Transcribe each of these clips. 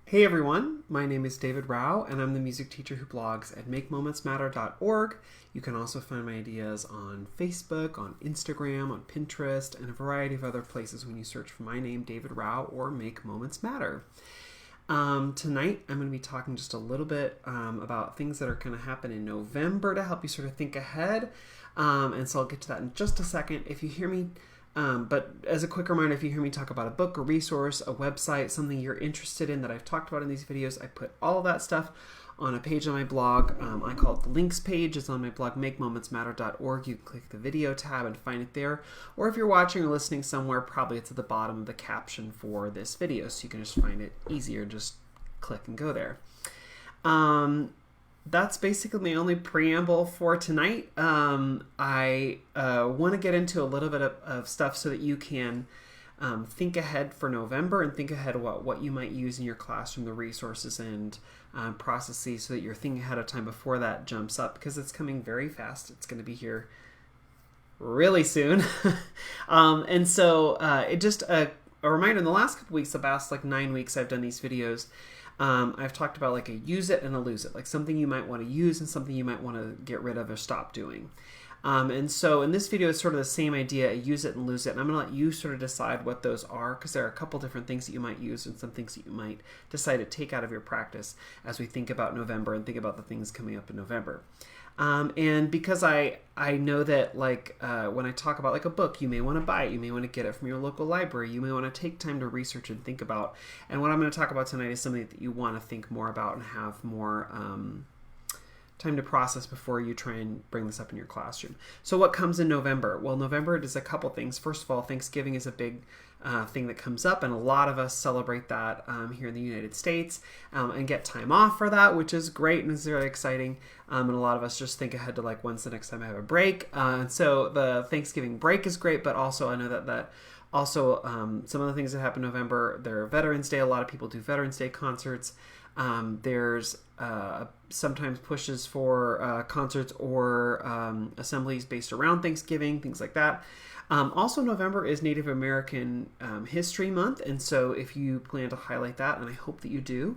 Hey everyone, my name is David Rao and I'm the music teacher who blogs at makemomentsmatter.org. You can also find my ideas on Facebook, on Instagram, on Pinterest, and a variety of other places when you search for my name, David Rao, or Make Moments Matter. Tonight I'm going to be talking just a little bit about things that are going to happen in November to help you sort of think ahead. And so I'll get to that in just a second. If you hear me but as a quick reminder, if you hear me talk about a book, a resource, a website, something you're interested in that I've talked about in these videos, I put all of that stuff on a page on my blog. I call it the links page. It's on my blog, makemomentsmatter.org. You can click the video tab and find it there. Or if you're watching or listening somewhere, probably it's at the bottom of the caption for this video, so you can just find it easier. Just click and go there. That's basically my only preamble for tonight. I want to get into a little bit of stuff so that you can think ahead for November and think ahead about what you might use in your classroom, the resources and processes, so that you're thinking ahead of time before that jumps up, because it's coming very fast. It's going to be here really soon. And so it just a reminder, in the last couple weeks, the past like 9 weeks I've done these videos, I've talked about like a use it and a lose it, like something you might want to use and something you might want to get rid of or stop doing. And so in this video, it's sort of the same idea, use it and lose it. And I'm going to let you sort of decide what those are, because there are a couple different things that you might use and some things that you might decide to take out of your practice as we think about November and think about the things coming up in November. And because I know that like when I talk about like a book, you may want to buy it, you may want to get it from your local library, you may want to take time to research and think about. And what I'm going to talk about tonight is something that you want to think more about and have more time to process before you try and bring this up in your classroom. So what comes in November? Well, November does a couple things. First of all, Thanksgiving is a big thing that comes up, and a lot of us celebrate that here in the United States and get time off for that, which is great and is very exciting. And a lot of us just think ahead to like, when's the next time I have a break? And so the Thanksgiving break is great, but also I know that also some of the things that happen in November, there are Veterans Day. A lot of people do Veterans Day concerts. There's sometimes pushes for concerts or assemblies based around Thanksgiving, things like that. Also, November is Native American History Month, and so if you plan to highlight that, and I hope that you do,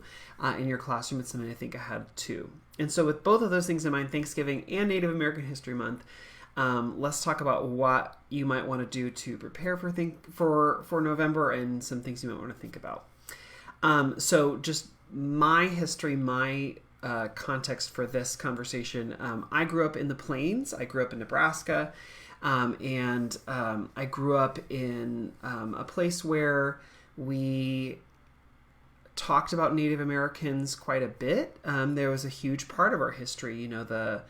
in your classroom, it's something to think ahead to. And so with both of those things in mind, Thanksgiving and Native American History Month, let's talk about what you might want to do to prepare for November and some things you might want to think about. So just my history, my context for this conversation. I grew up in the Plains. I grew up in Nebraska. And I grew up in a place where we talked about Native Americans quite a bit. There was a huge part of our history, you know,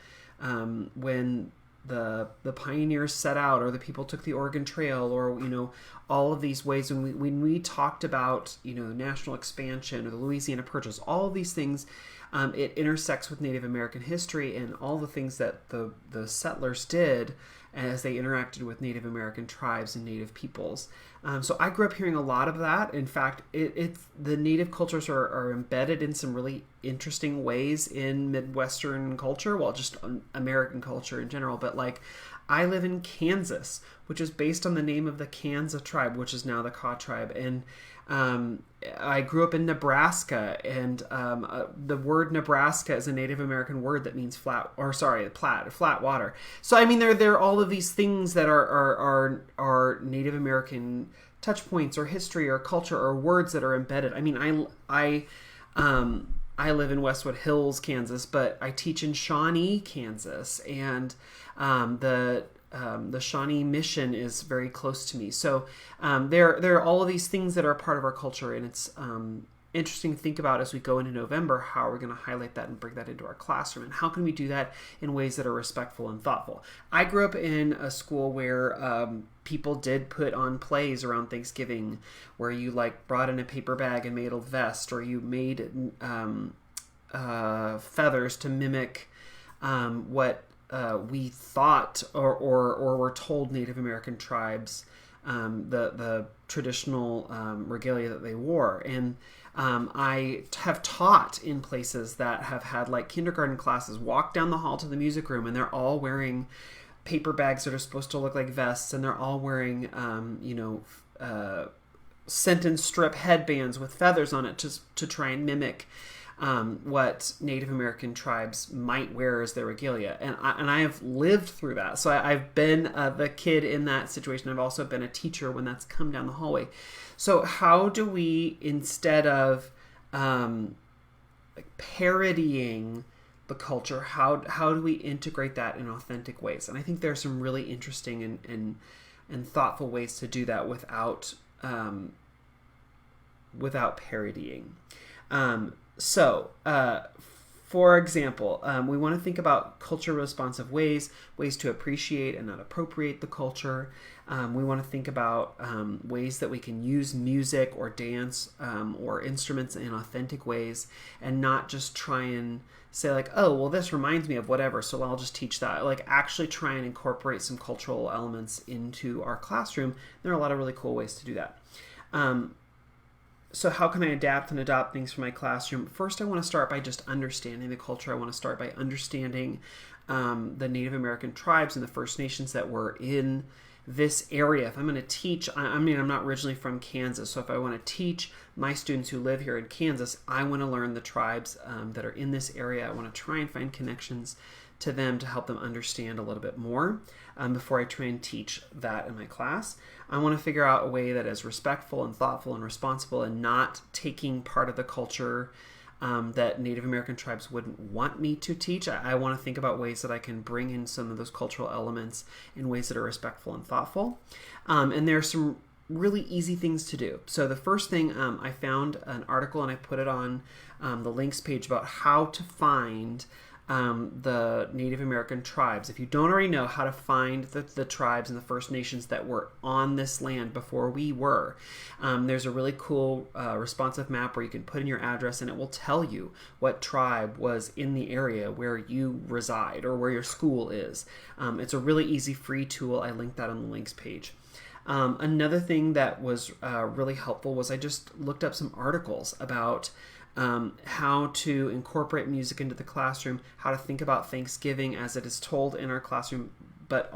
when the pioneers set out, or the people took the Oregon Trail, or, you know, all of these ways when we talked about, you know, national expansion or the Louisiana Purchase, all of these things, it intersects with Native American history and all the things that the settlers did as they interacted with Native American tribes and Native peoples. So I grew up hearing a lot of that. In fact, the Native cultures are embedded in some really interesting ways in Midwestern culture, well, just American culture in general. But like, I live in Kansas, which is based on the name of the Kansa tribe, which is now the Kaw tribe. And I grew up in Nebraska, and the word Nebraska is a Native American word that means flat water. So I mean, there are all of these things that are Native American touch points or history or culture or words that are embedded. I mean, I live in Westwood Hills, Kansas, but I teach in Shawnee, Kansas, and the Shawnee Mission is very close to me. So there are all of these things that are a part of our culture, and it's interesting to think about as we go into November, how are we going to highlight that and bring that into our classroom, and how can we do that in ways that are respectful and thoughtful. I grew up in a school where people did put on plays around Thanksgiving, where you like brought in a paper bag and made a vest, or you made feathers to mimic what we thought or were told Native American tribes, the traditional regalia that they wore. And I have taught in places that have had like kindergarten classes walk down the hall to the music room, and they're all wearing paper bags that are supposed to look like vests, and they're all wearing sentence strip headbands with feathers on it to try and mimic what Native American tribes might wear as their regalia. And I have lived through that. So I've been the kid in that situation. I've also been a teacher when that's come down the hallway. So how do we, instead of parodying the culture, how do we integrate that in authentic ways? And I think there are some really interesting and thoughtful ways to do that without parodying. For example, we want to think about culture responsive ways to appreciate and not appropriate the culture. We want to think about ways that we can use music or dance or instruments in authentic ways, and not just try and say like, oh, well, this reminds me of whatever, so I'll just teach that. Like, actually try and incorporate some cultural elements into our classroom. There are a lot of really cool ways to do that. So how can I adapt and adopt things for my classroom? First, I want to start by just understanding the culture. I want to start by understanding the Native American tribes and the First Nations that were in this area. If I'm going to teach, I'm not originally from Kansas, so if I want to teach my students who live here in Kansas, I want to learn the tribes that are in this area. I want to try and find connections to them to help them understand a little bit more before I try and teach that in my class. I want to figure out a way that is respectful and thoughtful and responsible and not taking part of the culture that Native American tribes wouldn't want me to teach. I want to think about ways that I can bring in some of those cultural elements in ways that are respectful and thoughtful. And there are some really easy things to do. So the first thing, I found an article and I put it on the links page about how to find the Native American tribes. If you don't already know how to find the tribes and the First Nations that were on this land before we were, there's a really cool responsive map where you can put in your address and it will tell you what tribe was in the area where you reside or where your school is. It's a really easy free tool. I linked that on the links page. Another thing that was really helpful was I just looked up some articles about how to incorporate music into the classroom, how to think about Thanksgiving as it is told in our classroom, but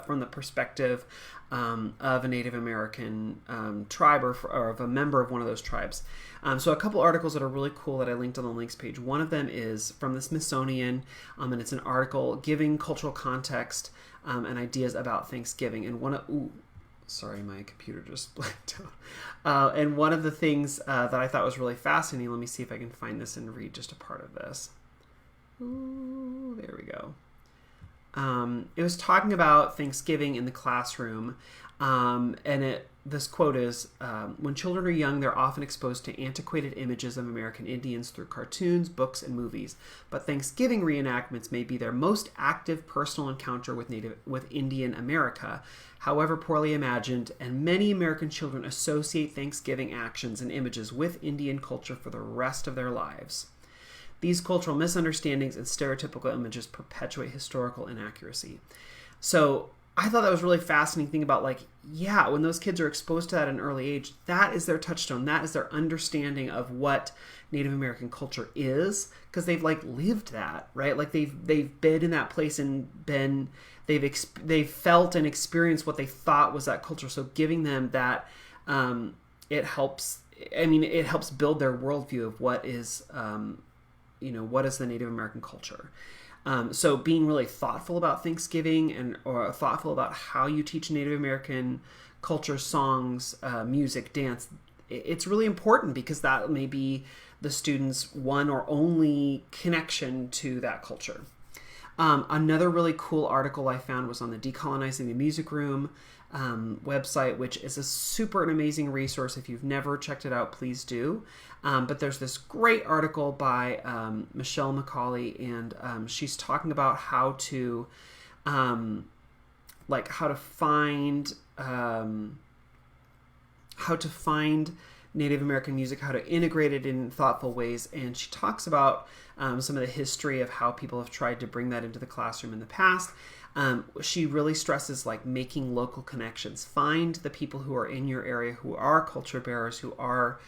from the perspective of a Native American tribe or of a member of one of those tribes. So a couple articles that are really cool that I linked on the links page. One of them is from the Smithsonian, and it's an article giving cultural context and ideas about Thanksgiving. And sorry, my computer just blanked out. And one of the things that I thought was really fascinating, let me see if I can find this and read just a part of this. Ooh, there we go. It was talking about Thanksgiving in the classroom, and this quote is, when children are young, they're often exposed to antiquated images of American Indians through cartoons, books, and movies. But Thanksgiving reenactments may be their most active personal encounter with Indian America, however poorly imagined, and many American children associate Thanksgiving actions and images with Indian culture for the rest of their lives. These cultural misunderstandings and stereotypical images perpetuate historical inaccuracy. So I thought that was really fascinating thing about when those kids are exposed to that at an early age, that is their touchstone. That is their understanding of what Native American culture is, because they've lived that, right? They've been in that place and they've felt and experienced what they thought was that culture. So giving them that, it helps build their worldview of what is the Native American culture. So being really thoughtful about Thanksgiving or thoughtful about how you teach Native American culture, songs, music, dance, it's really important because that may be the student's one or only connection to that culture. Another really cool article I found was on the Decolonizing the Music Room website, which is a super and amazing resource. If you've never checked it out, please do. But there's this great article by Michelle McCauley, and she's talking about how to find Native American music, how to integrate it in thoughtful ways, and she talks about some of the history of how people have tried to bring that into the classroom in the past. She really stresses making local connections. Find the people who are in your area who are culture bearers, who are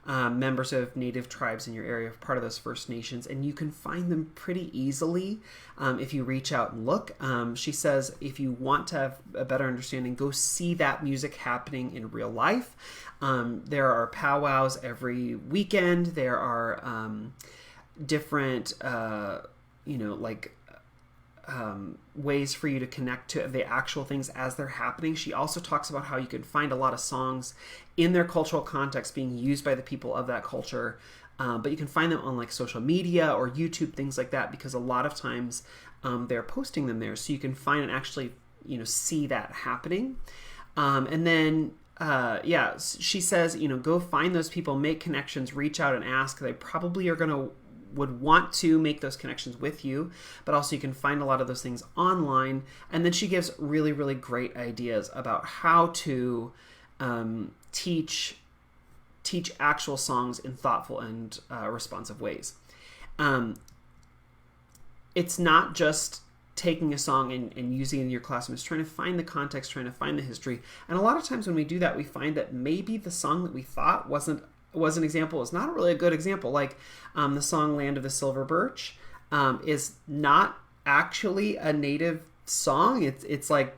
members of native tribes in your area, part of those First Nations, and you can find them pretty easily if you reach out and look. She says if you want to have a better understanding, go see that music happening in real life. There are powwows every weekend. There are different, ways for you to connect to the actual things as they're happening. She also talks about how you can find a lot of songs in their cultural context being used by the people of that culture, but you can find them on like social media or YouTube, things like that, because a lot of times they're posting them there, so you can find and actually see that happening. And then she says go find those people, make connections, reach out and ask. They probably would want to make those connections with you, but also you can find a lot of those things online. And then she gives really, really great ideas about how to teach actual songs in thoughtful and responsive ways. It's not just taking a song and using it in your classroom. It's trying to find the context, trying to find the history. And a lot of times when we do that, we find that maybe the song that we thought was an example is not really a good example. Like the song Land of the Silver Birch is not actually a native song. It's like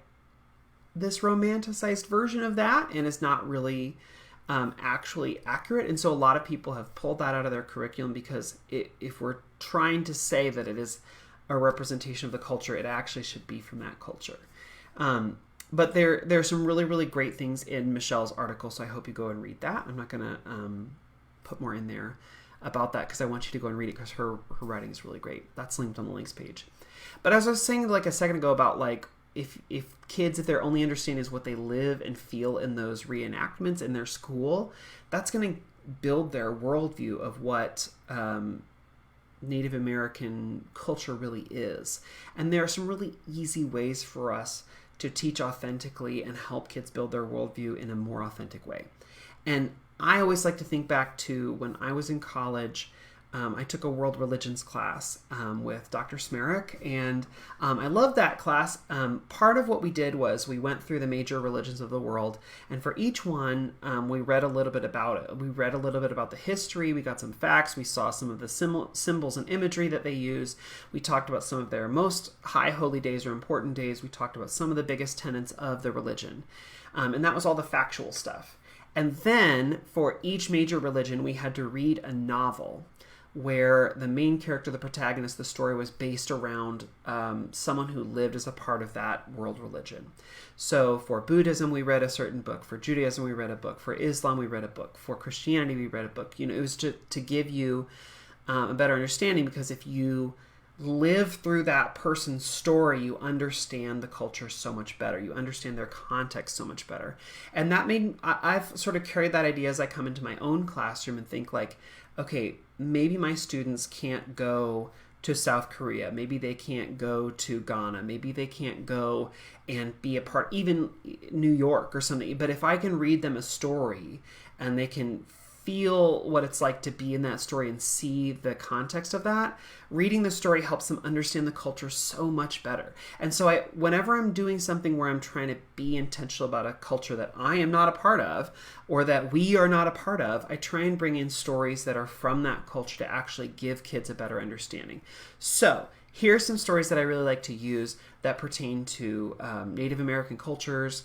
this romanticized version of that, and it's not really actually accurate. And so a lot of people have pulled that out of their curriculum because if we're trying to say that it is a representation of the culture, it actually should be from that culture. But there are some really, really great things in Michelle's article, so I hope you go and read that. I'm not going to put more in there about that because I want you to go and read it because her writing is really great. That's linked on the links page. But as I was saying like a second ago about like if kids, if their only understanding is what they live and feel in those reenactments in their school, that's going to build their worldview of what Native American culture really is. And there are some really easy ways for us to teach authentically and help kids build their worldview in a more authentic way. And I always like to think back to when I was in college. I took a world religions class with Dr. Smerrick, and I loved that class. Part of what we did was we went through the major religions of the world, and for each one, we read a little bit about it. We read a little bit about the history, we got some facts, we saw some of the symbols and imagery that they use. We talked about some of their most high holy days or important days. We talked about some of the biggest tenets of the religion, and that was all the factual stuff. And then for each major religion, we had to read a novel where the main character, the protagonist, the story was based around someone who lived as a part of that world religion. So for Buddhism, we read a certain book. For Judaism, we read a book. For Islam, we read a book. For Christianity, we read a book. It was to give you a better understanding, because if you live through that person's story, you understand the culture so much better. You understand their context so much better. And that I've sort of carried that idea as I come into my own classroom and think like, okay, maybe my students can't go to South Korea. Maybe they can't go to Ghana. Maybe they can't go and be a part, even New York or something. But if I can read them a story and they can feel what it's like to be in that story and see the context of that, reading the story helps them understand the culture so much better. And so whenever I'm doing something where I'm trying to be intentional about a culture that I am not a part of or that we are not a part of, I try and bring in stories that are from that culture to actually give kids a better understanding. So here's some stories that I really like to use that pertain to Native American cultures,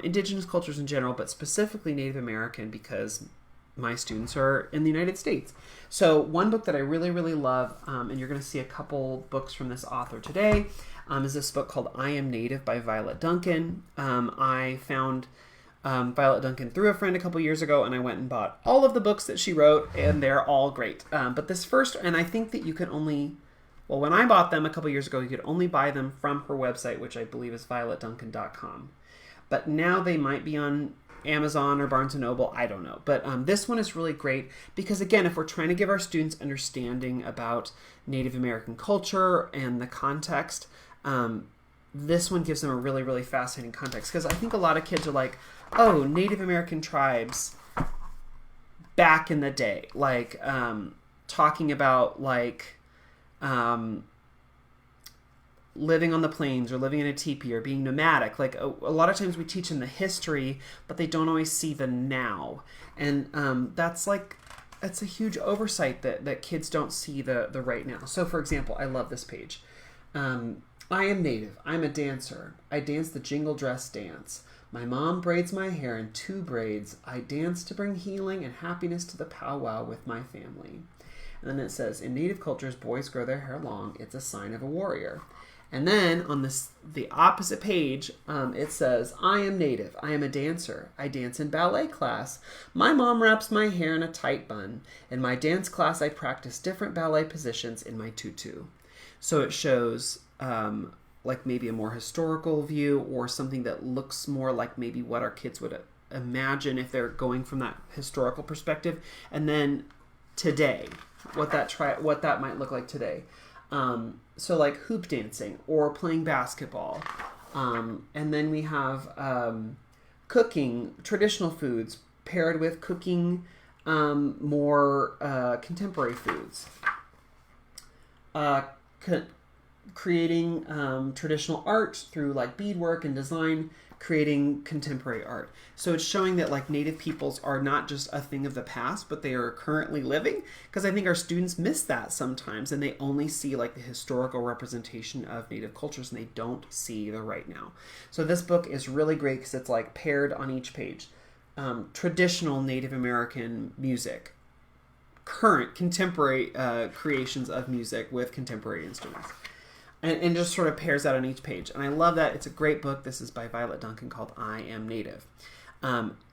indigenous cultures in general, but specifically Native American, because my students are in the United States. So one book that I really, really love, and you're going to see a couple books from this author today, is this book called I Am Native by Violet Duncan. I found Violet Duncan through a friend a couple years ago, and I went and bought all of the books that she wrote, and they're all great. But this first, and I think that you could only, well, when I bought them a couple years ago, you could only buy them from her website, which I believe is violetduncan.com. But now they might be on Amazon or Barnes & Noble, I don't know. But this one is really great because, again, if we're trying to give our students understanding about Native American culture and the context, this one gives them a really, really fascinating context. Because I think a lot of kids are like, oh, Native American tribes back in the day. Like, talking about, like, living on the plains or living in a teepee or being nomadic. Like a lot of times we teach them the history, but they don't always see the now. And that's like it's a huge oversight that kids don't see the right now. So for example, I love this page. I am Native. I'm a dancer. I dance the jingle dress dance. My mom braids my hair in 2 braids. I dance to bring healing and happiness to the powwow with my family. And then it says, in Native cultures, boys grow their hair long. It's a sign of a warrior. And then on the opposite page, it says, I am Native. I am a dancer. I dance in ballet class. My mom wraps my hair in a tight bun. In my dance class, I practice different ballet positions in my tutu. So it shows like maybe a more historical view or something that looks more like maybe what our kids would imagine if they're going from that historical perspective. And then today, what that might look like today. So like hoop dancing or playing basketball. And then we have cooking traditional foods paired with cooking more contemporary foods. Creating traditional art through like beadwork and design, creating contemporary art. So it's showing that like Native peoples are not just a thing of the past, but they are currently living, because I think our students miss that sometimes and they only see like the historical representation of Native cultures and they don't see the right now. So this book is really great because it's like paired on each page. Traditional Native American music, current contemporary creations of music with contemporary instruments. And just sort of pairs out on each page. And I love that. It's a great book. This is by Violet Duncan called I Am Native.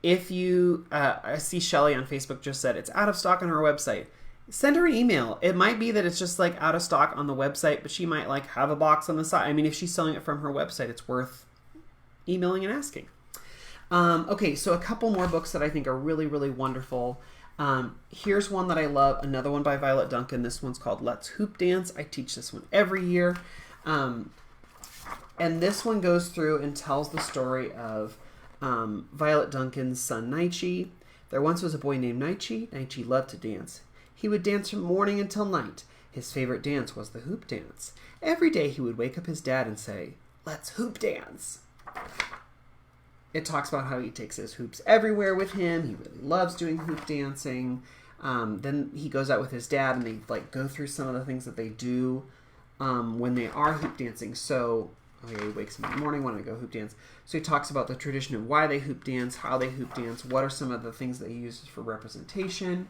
If you, I see Shelly on Facebook just said it's out of stock on her website. Send her an email. It might be that it's just like out of stock on the website, but she might like have a box on the side. I mean, if she's selling it from her website, it's worth emailing and asking. Okay, so a couple more books that I think are really, really wonderful. Here's one that I love, another one by Violet Duncan. This one's called Let's Hoop Dance. I teach this one every year. And this one goes through and tells the story of Violet Duncan's son, Naichi. There once was a boy named Naichi. Naichi loved to dance. He would dance from morning until night. His favorite dance was the hoop dance. Every day he would wake up his dad and say, "Let's hoop dance." It talks about how he takes his hoops everywhere with him. He really loves doing hoop dancing. Then he goes out with his dad and they like go through some of the things that they do when they are hoop dancing. So he wakes up in the morning, want to go hoop dance. So he talks about the tradition of why they hoop dance, how they hoop dance, what are some of the things that he uses for representation.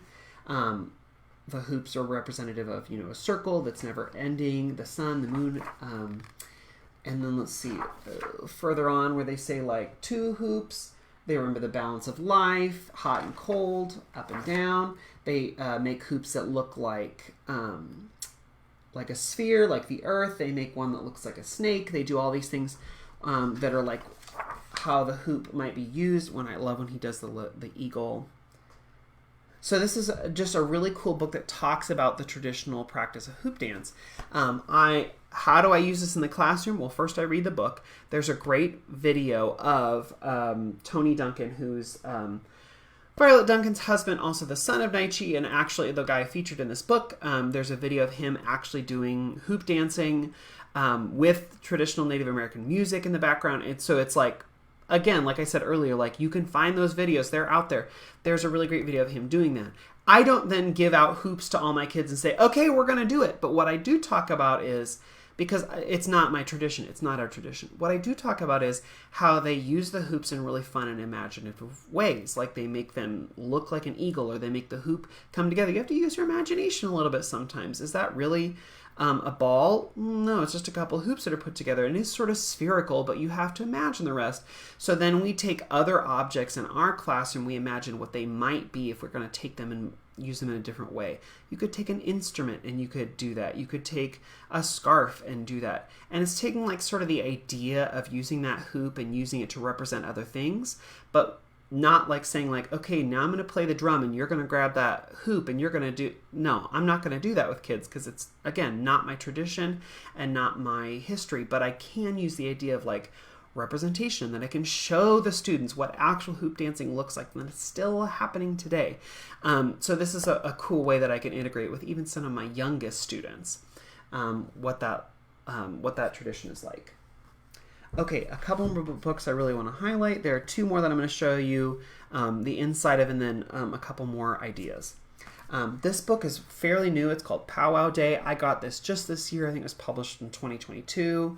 The hoops are representative of, you know, a circle that's never ending, the sun, the moon. And then let's see, further on where they say like 2 hoops, they remember the balance of life, hot and cold, up and down. They make hoops that look like a sphere, like the earth. They make one that looks like a snake. They do all these things that are like how the hoop might be used. I love when he does the eagle. So this is just a really cool book that talks about the traditional practice of hoop dance. How do I use this in the classroom? Well, first I read the book. There's a great video of Tony Duncan, who's Violet Duncan's husband, also the son of Naichi, and actually the guy featured in this book. There's a video of him actually doing hoop dancing with traditional Native American music in the background. And so it's like, again, like I said earlier, like you can find those videos. They're out there. There's a really great video of him doing that. I don't then give out hoops to all my kids and say, okay, we're going to do it. But what I do talk about is, because it's not my tradition, it's not our tradition. What I do talk about is how they use the hoops in really fun and imaginative ways. Like they make them look like an eagle, or they make the hoop come together. You have to use your imagination a little bit sometimes. Is that really a ball? No, it's just a couple of hoops that are put together, and it's sort of spherical, but you have to imagine the rest. So then we take other objects in our classroom, we imagine what they might be if we're going to take them and use them in a different way. You could take an instrument and you could do that. You could take a scarf and do that. And it's taking like sort of the idea of using that hoop and using it to represent other things, but not like saying like, okay, now I'm going to play the drum and you're going to grab that hoop and you're going to do... No, I'm not going to do that with kids because it's, again, not my tradition and not my history, but I can use the idea of like representation, that I can show the students what actual hoop dancing looks like, and that it's still happening today. So this is a cool way that I can integrate with even some of my youngest students, what that tradition is like. Okay, a couple more books I really want to highlight. There are 2 more that I'm going to show you the inside of, and then a couple more ideas. This book is fairly new. It's called Powwow Day. I got this just this year. I think it was published in 2022.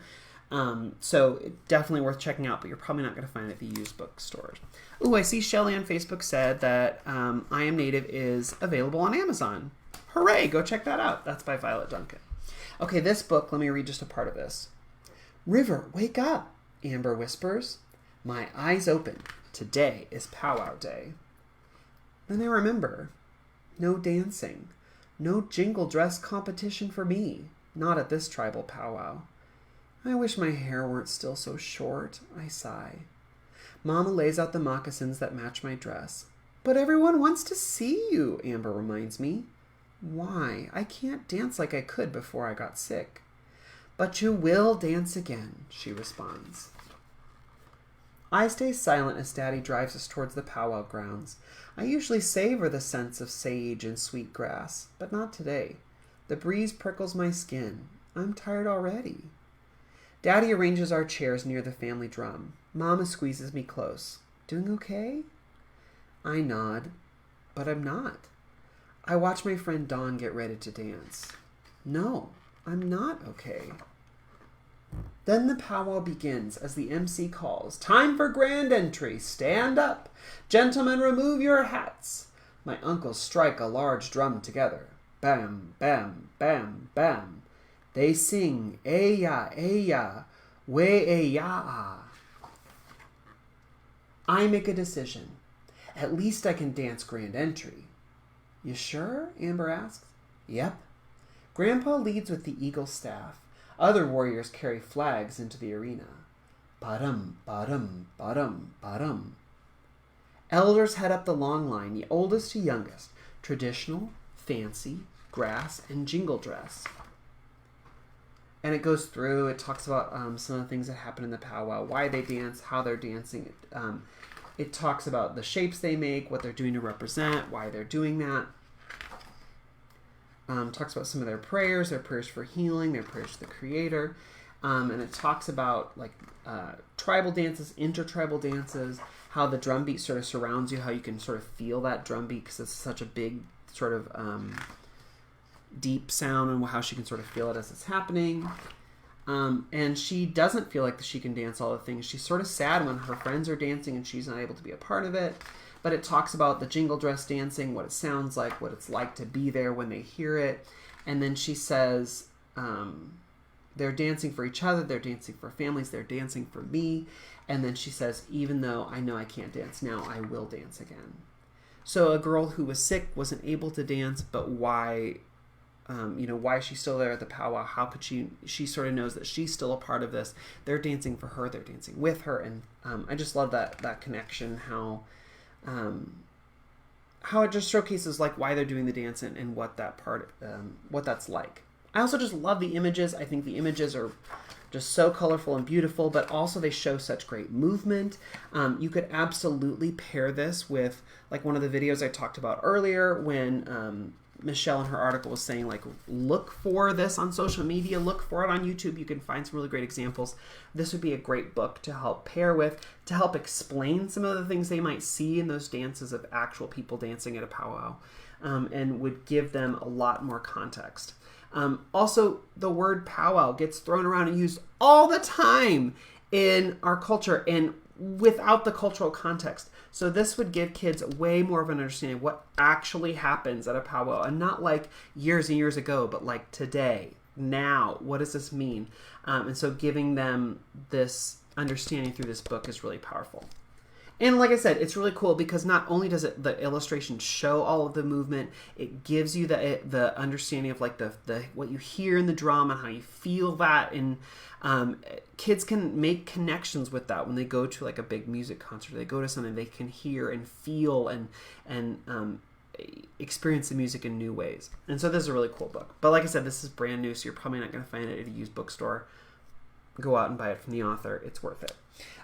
So definitely worth checking out, but you're probably not going to find it at the used bookstores. Ooh, I see Shelly on Facebook said that I Am Native is available on Amazon. Hooray! Go check that out. That's by Violet Duncan. Okay, this book, let me read just a part of this. River, wake up, Amber whispers. My eyes open. Today is Powwow Day. Then I remember. No dancing. No jingle dress competition for me. Not at this tribal powwow. I wish my hair weren't still so short, I sigh. Mama lays out the moccasins that match my dress. But everyone wants to see you, Amber reminds me. Why? I can't dance like I could before I got sick. But you will dance again, she responds. I stay silent as Daddy drives us towards the powwow grounds. I usually savor the scents of sage and sweet grass, but not today. The breeze prickles my skin. I'm tired already. Daddy arranges our chairs near the family drum. Mama squeezes me close. Doing okay? I nod, but I'm not. I watch my friend Dawn get ready to dance. No, I'm not okay. Then the powwow begins as the MC calls, Time for grand entry, stand up. Gentlemen, remove your hats. My uncles strike a large drum together. Bam, bam, bam, bam. They sing, Eya, we-eya. I make a decision. At least I can dance grand entry. You sure? Amber asks. Yep. Grandpa leads with the eagle staff. Other warriors carry flags into the arena. Ba-dum, ba-dum, ba-dum, ba-dum. Elders head up the long line, the oldest to youngest. Traditional, fancy, grass, and jingle dress. And it goes through, it talks about some of the things that happen in the powwow, why they dance, how they're dancing. It talks about the shapes they make, what they're doing to represent, why they're doing that. Talks about some of their prayers for healing, their prayers to the Creator. And it talks about tribal dances, intertribal dances, how the drum beat sort of surrounds you, how you can sort of feel that drum beat because it's such a big sort of deep sound, and how she can sort of feel it as it's happening. And she doesn't feel like she can dance all the things. She's sort of sad when her friends are dancing and she's not able to be a part of it. But it talks about the jingle dress dancing, what it sounds like, what it's like to be there when they hear it. And then she says they're dancing for each other, they're dancing for families, they're dancing for me. And then she says, even though I know I can't dance now, I will dance again. So a girl who was sick wasn't able to dance, but why is she still there at the powwow? How could she sort of knows that she's still a part of this. They're dancing for her, they're dancing with her. And I just love that connection, how it just showcases like why they're doing the dance and what that part, what that's like. I also just love the images. I think the images are just so colorful and beautiful, but also they show such great movement. You could absolutely pair this with like one of the videos I talked about earlier when Michelle in her article was saying like, look for this on social media, look for it on YouTube. You can find some really great examples. This would be a great book to help pair with, to help explain some of the things they might see in those dances of actual people dancing at a powwow, and would give them a lot more context. Also, the word powwow gets thrown around and used all the time in our culture and without the cultural context. So this would give kids way more of an understanding of what actually happens at a powwow, and not like years and years ago, but like today, now. What does this mean? And so giving them this understanding through this book is really powerful. And like I said, it's really cool because not only does the illustration show all of the movement, it gives you the understanding of like the what you hear in the drum and how you feel that, and kids can make connections with that when they go to like a big music concert. They go to something they can hear and feel and experience the music in new ways. And so this is a really cool book. But like I said, this is brand new, so you're probably not going to find it at a used bookstore. Go out and buy it from the author. It's worth it.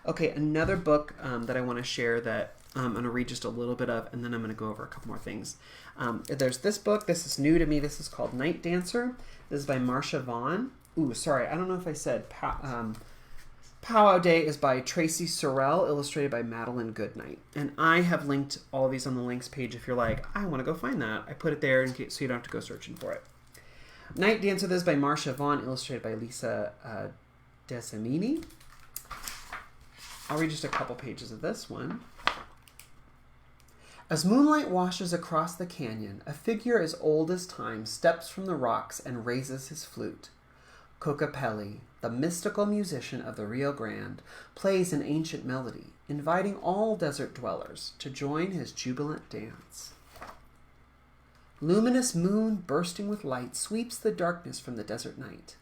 Okay, another book that I want to share that I'm going to read just a little bit of, and then I'm going to go over a couple more things. There's this book. This is new to me. This is called Night Dancer. This is by Marcia Vaughn. Ooh, sorry. I don't know if I said Powwow Day is by Tracy Sorrell, illustrated by Madeline Goodnight. And I have linked all of these on the links page if you're like, I want to go find that. I put it there in case, so you don't have to go searching for it. Night Dance with Us by Marcia Vaughn, illustrated by Lisa Desamini. I'll read just a couple pages of this one. As moonlight washes across the canyon, a figure as old as time steps from the rocks and raises his flute. Kokopelli, the mystical musician of the Rio Grande, plays an ancient melody, inviting all desert dwellers to join his jubilant dance. Luminous moon bursting with light sweeps the darkness from the desert night.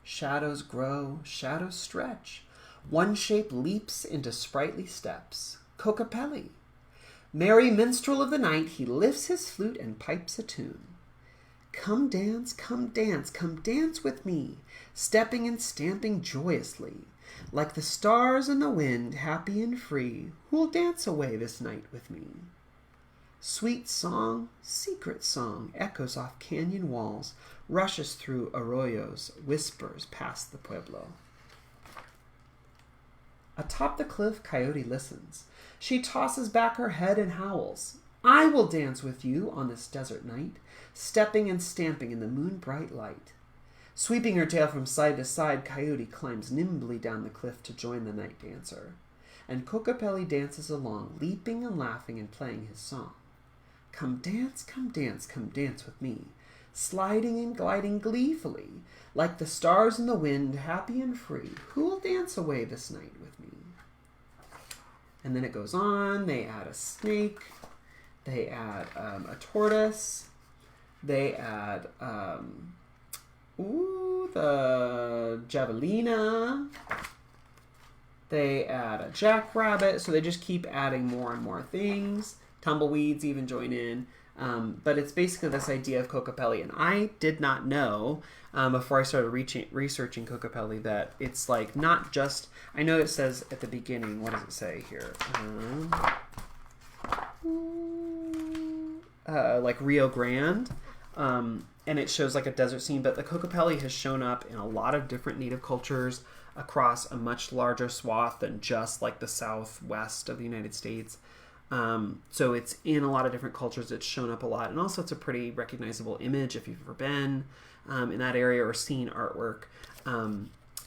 Shadows grow, shadows stretch. One shape leaps into sprightly steps. Kokopelli. Merry minstrel of the night, he lifts his flute and pipes a tune. Come dance, come dance, come dance with me, stepping and stamping joyously. Like the stars in the wind, happy and free, who'll dance away this night with me? Sweet song, secret song, echoes off canyon walls, rushes through arroyos, whispers past the pueblo. Atop the cliff, Coyote listens. She tosses back her head and howls. I will dance with you on this desert night, stepping and stamping in the moon-bright light. Sweeping her tail from side to side, Coyote climbs nimbly down the cliff to join the night dancer. And Kokopelli dances along, leaping and laughing and playing his song. Come dance, come dance, come dance with me, sliding and gliding gleefully, like the stars in the wind, happy and free. Who'll dance away this night with me? And then it goes on. They add a snake. They add a tortoise. They add the javelina. They add a jackrabbit. So they just keep adding more and more things. Tumbleweeds even join in. But it's basically this idea of Kokopelli. And I did not know before I started researching Kokopelli that it's like not just... I know it says at the beginning, what does it say here? Like Rio Grande. And it shows like a desert scene. But the Kokopelli has shown up in a lot of different native cultures across a much larger swath than just like the southwest of the United States. So it's in a lot of different cultures. It's shown up a lot. And also it's a pretty recognizable image if you've ever been in that area or seen artwork.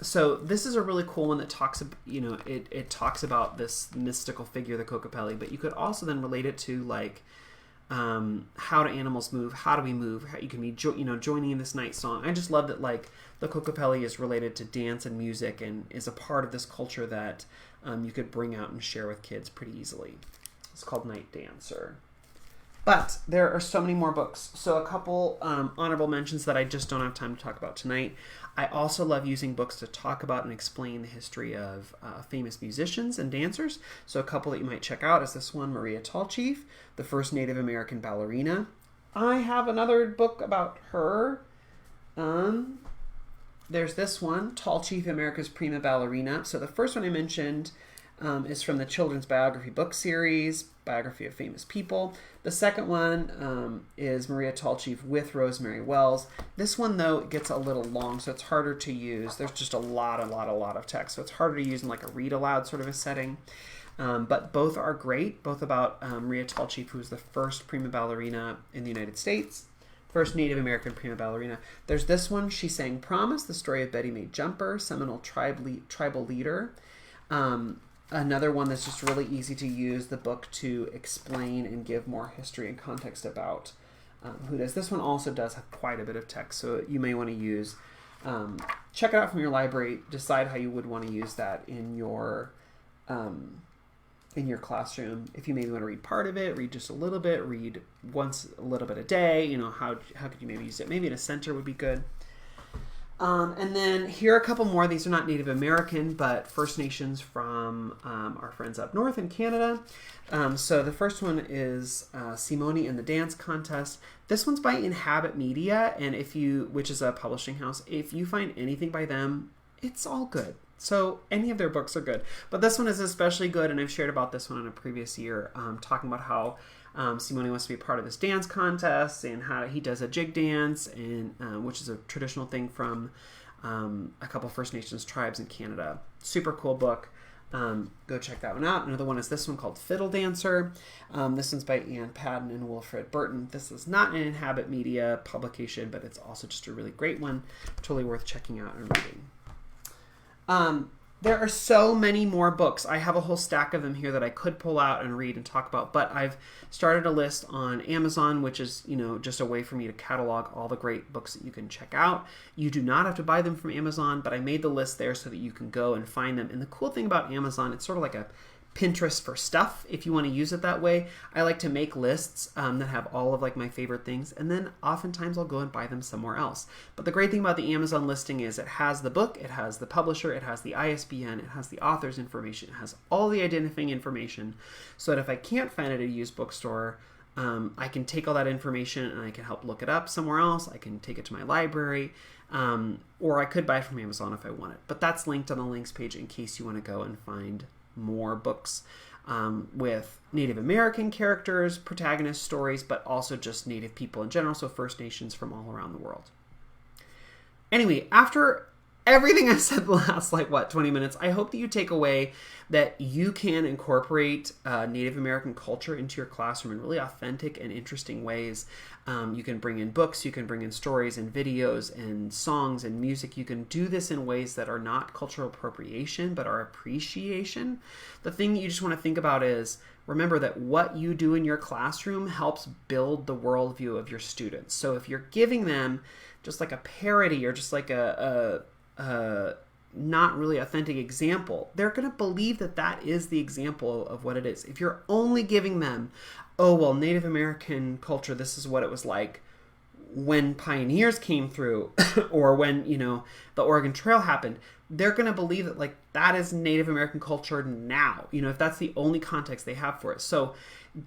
So this is a really cool one that talks, it talks about this mystical figure, the Kokopelli, but you could also then relate it to like how do animals move? How do we move? How you can be, joining in this night song. I just love that like the Kokopelli is related to dance and music and is a part of this culture that you could bring out and share with kids pretty easily. It's called Night Dancer. But there are so many more books. So a couple honorable mentions that I just don't have time to talk about tonight. I also love using books to talk about and explain the history of famous musicians and dancers. So a couple that you might check out is this one, Maria Tallchief, the first Native American ballerina. I have another book about her. There's this one, Tallchief, America's Prima Ballerina. So the first one I mentioned is from the Children's Biography book series, Biography of Famous People. The second one is Maria Tallchief with Rosemary Wells. This one, though, it gets a little long, so it's harder to use. There's just a lot of text, so it's harder to use in like a read-aloud sort of a setting. But both are great, both about Maria Tallchief, who was the first prima ballerina in the United States, first Native American prima ballerina. There's this one, She Sang Promise, the story of Betty Mae Jumper, Seminole tribal leader. Another one that's just really easy to use the book to explain and give more history and context about who does. This one also does have quite a bit of text, so you may want to use, check it out from your library, decide how you would want to use that in your classroom. If you maybe want to read part of it, read just a little bit, read once a little bit a day, how could you maybe use it? Maybe in a center would be good. And then here are a couple more. These are not Native American, but First Nations from our friends up north in Canada. So the first one is Simone and the Dance Contest. This one's by Inhabit Media, and which is a publishing house. If you find anything by them, it's all good. So any of their books are good. But this one is especially good, and I've shared about this one in a previous year, talking about how Simone wants to be a part of this dance contest and how he does a jig dance, and which is a traditional thing from a couple First Nations tribes in Canada. Super cool book. Go check that one out. Another one is this one called Fiddle Dancer. This one's by Ann Padden and Wilfred Burton. This is not an Inhabit Media publication, but it's also just a really great one. Totally worth checking out and reading. There are so many more books. I have a whole stack of them here that I could pull out and read and talk about, but I've started a list on Amazon, which is, just a way for me to catalog all the great books that you can check out. You do not have to buy them from Amazon, but I made the list there so that you can go and find them. And the cool thing about Amazon, it's sort of like a Pinterest for stuff, if you want to use it that way. I like to make lists that have all of my favorite things, and then oftentimes I'll go and buy them somewhere else. But the great thing about the Amazon listing is it has the book, it has the publisher, it has the ISBN, it has the author's information, it has all the identifying information, so that if I can't find it at a used bookstore, I can take all that information and I can help look it up somewhere else. I can take it to my library, or I could buy it from Amazon if I want it. But that's linked on the links page in case you want to go and find more books with Native American characters, protagonist stories, but also just Native people in general, so First Nations from all around the world. Anyway, after everything I said the last, 20 minutes, I hope that you take away that you can incorporate Native American culture into your classroom in really authentic and interesting ways. You can bring in books, you can bring in stories and videos and songs and music. You can do this in ways that are not cultural appropriation, but are appreciation. The thing that you just want to think about is, remember that what you do in your classroom helps build the worldview of your students. So if you're giving them just a parody or just a not really authentic example, they're going to believe that that is the example of what it is. If you're only giving them, Native American culture, this is what it was like when pioneers came through or when, the Oregon Trail happened, they're going to believe that that is Native American culture now, if that's the only context they have for it. So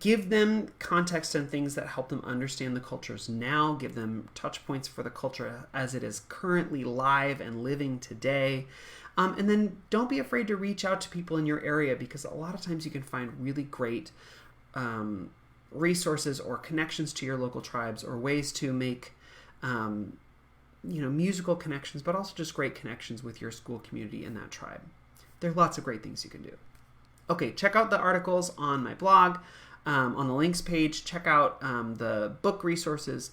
give them context and things that help them understand the cultures now. Give them touch points for the culture as it is currently live and living today. And then don't be afraid to reach out to people in your area, because a lot of times you can find really great resources or connections to your local tribes, or ways to make musical connections, but also just great connections with your school community in that tribe. There are lots of great things you can do. Okay, check out the articles on my blog. On the links page, check out the book resources.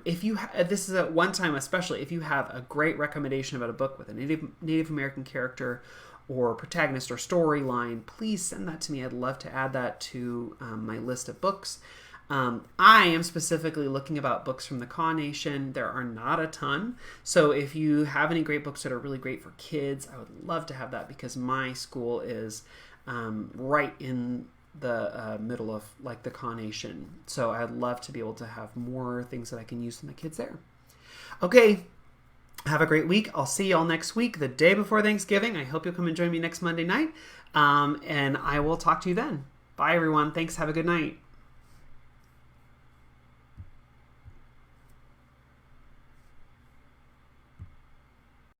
If you this is at one time especially, if you have a great recommendation about a book with a Native American character or protagonist or storyline, please send that to me. I'd love to add that to my list of books. I am specifically looking about books from the Kaw Nation. There are not a ton. So if you have any great books that are really great for kids, I would love to have that, because my school is right in the middle of the Kaw Nation. So I'd love to be able to have more things that I can use with my kids there. Okay, have a great week. I'll see y'all next week, the day before Thanksgiving. I hope you'll come and join me next Monday night. And I will talk to you then. Bye, everyone. Thanks. Have a good night.